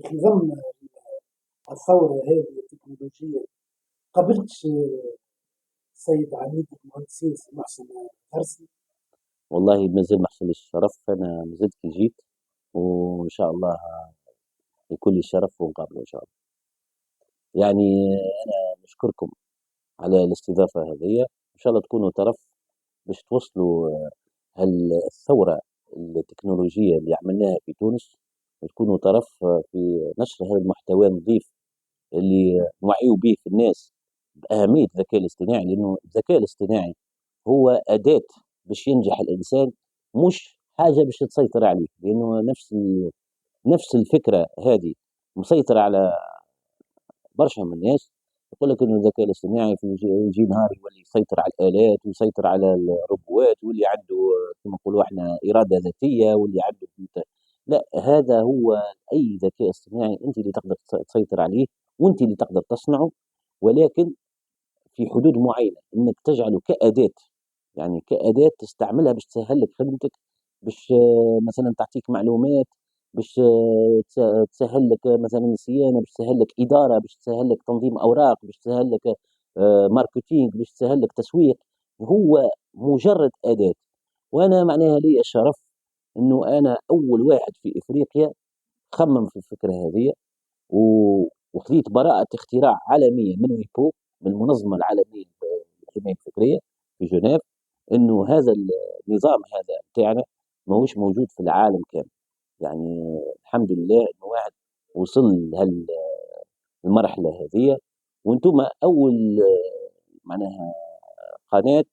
في ضمن الثورة هذه التكنولوجية قابلت السيد عميد المهندسين سي محسن غرسي. والله ما زال ما حصلش الشرف، أنا ما زلت كي جيت، وإن شاء الله يكون لي الشرف ونقابله إن شاء الله. يعني أنا نشكركم على الاستضافة هذه، إن شاء الله تكونوا طرف باش توصلوا الثورة التكنولوجية اللي عملناها في تونس، وتكونوا طرف في نشر هذا المحتوى النظيف اللي نوعيوا به في الناس بأهمية الذكاء الاصطناعي، لأنه الذكاء الاصطناعي هو أداة باش ينجح الإنسان، مش حاجة باش تسيطر عليه، لأنه نفس الفكرة هذه مسيطرة على برشا من الناس. يقول لك انه الذكاء الاصطناعي يجي نهار يولي يسيطر على الالات ويسيطر على الروبوات، واللي عنده كما نقولوا احنا اراده ذاتيه، واللي عنده لا، هذا هو اي ذكاء اصطناعي انت اللي تقدر تسيطر عليه، وانت اللي تقدر تصنعه، ولكن في حدود معينه، انك تجعله كاداه، يعني كاداه تستعملها باش تسهل لك خدمتك، باش مثلا تعطيك معلومات، باش تسهل لك مثلا صيانه، باش تسهل لك اداره، باش تسهل لك تنظيم اوراق، باش تسهل لك ماركتينج، باش تسهل لك تسويق. هو مجرد اداه. وانا معناها لي الشرف انه انا اول واحد في افريقيا خمم في الفكره هذه، وخذيت براءه اختراع عالميه من ويبو، من المنظمه العالميه للحمايه الفكريه في جنيف، انه هذا النظام هذا بتاعنا ماهوش موجود في العالم كامل. يعني الحمد لله انه واحد وصل للمرحله هذه، وانتم اول معناها قناه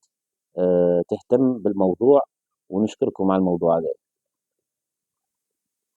تهتم بالموضوع، ونشكركم على الموضوع هذا.